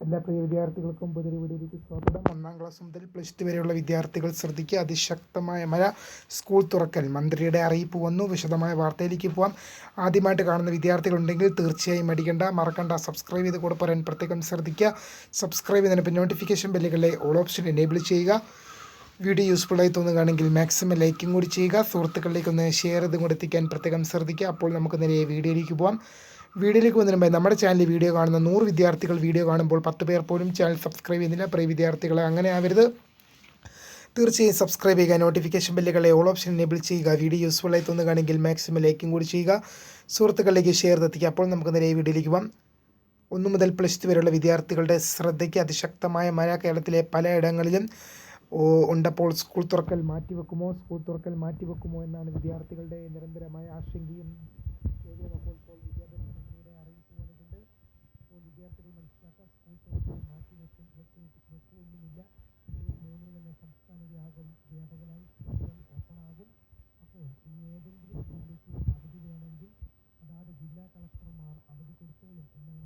എല്ലാ പ്രിയ വിദ്യാർത്ഥികൾക്കും പുതിയൊരു വീഡിയോയിലേക്ക് സ്വാഗതം. 1-ാം ക്ലാസ് മുതൽ +2 വരെയുള്ള വിദ്യാർത്ഥികൾ ശ്രദ്ധിക്കുക. അതിശക്തമായ മഴ, സ്കൂൾ തുറക്കൽ, മന്ത്രിയുടെ അറിയിപ്പ് വന്നു. വിശദമായ വാർത്തയിലേക്ക് പോകാം. ആദ്യമായിട്ട് കാണുന്ന വിദ്യാർത്ഥികളുണ്ടെങ്കിൽ തീർച്ചയായും മറക്കണ്ട സബ്സ്ക്രൈബ് ചെയ്ത് കൂടെ പറയാൻ പ്രത്യേകം ശ്രദ്ധിക്കുക. സബ്സ്ക്രൈബ് ചെയ്തതിനൊപ്പം നോട്ടിഫിക്കേഷൻ ബെല്ലുകളിലെ ഓൾ ഓപ്ഷൻ എനേബിൾ ചെയ്യുക. വീഡിയോ യൂസ്ഫുള്ളായി തോന്നുകയാണെങ്കിൽ മാക്സിമം ലൈക്കും കൂടി ചെയ്യുക. സുഹൃത്തുക്കളിലേക്ക് ഒന്ന് ഷെയർ ചെയ്തും കൂടി എത്തിക്കാൻ പ്രത്യേകം ശ്രദ്ധിക്കുക. അപ്പോൾ നമുക്ക് നേരെ വീഡിയോയിലേക്ക് പോകാം. വീഡിയോയിലേക്ക് വന്നതിന് മുമ്പ് നമ്മുടെ ചാനലിൽ വീഡിയോ കാണുന്ന 100 വിദ്യാർത്ഥികൾ വീഡിയോ കാണുമ്പോൾ 10 പേർ പോലും ചാനൽ സബ്സ്ക്രൈബ് ചെയ്യുന്നില്ല. പ്രിയ വിദ്യാർത്ഥികളെ അങ്ങനെ ആവരുത്. തീർച്ചയായും സബ്സ്ക്രൈബ് ചെയ്യുക. നോട്ടിഫിക്കേഷൻ ബെല്ലുകളെ ഓൾ ഓപ്ഷൻ എനേബിൾ ചെയ്യുക. വീഡിയോ യൂസ്ഫുള്ളായി തോന്നുകയാണെങ്കിൽ മാക്സിമം ലൈക്കും കൂടി ചെയ്യുക. സുഹൃത്തുക്കളിലേക്ക് ഷെയർ എത്തിക്കുക. അപ്പോൾ നമുക്ക് നേരെ വീഡിയോയിലേക്ക് പോകാം. 1 മുതൽ +2 വരെയുള്ള വിദ്യാർത്ഥികളുടെ ശ്രദ്ധയ്ക്ക് അതിശക്തമായ മഴ കേരളത്തിലെ പലയിടങ്ങളിലും ഉണ്ടപ്പോൾ സ്കൂൾ തുറക്കൽ മാറ്റിവെക്കുമോ എന്നാണ് വിദ്യാർത്ഥികളുടെ നിരന്തരമായ ആശങ്കയും ചോദ്യവും. അപ്പോൾ വിദ്യാഭ്യാസ മന്ത്രിയുടെ അറിയിപ്പ് വന്നിട്ടുണ്ട്. അപ്പോൾ വിദ്യാർത്ഥികൾ മനസ്സിലാക്കുക, സ്കൂൾ തുറക്കൽ വെക്കൊന്നുമില്ല. ജൂൺ 3 തന്നെ സംസ്ഥാന വ്യാപകമായി സ്കൂളുകൾ ഓപ്പണാകും. അപ്പോൾ ഏതെങ്കിലും ജില്ലയ്ക്ക് അവധി വേണമെങ്കിൽ അതാത് ജില്ലാ കളക്ടർമാർ അവധി കൊടുത്തോളും എന്നാണ്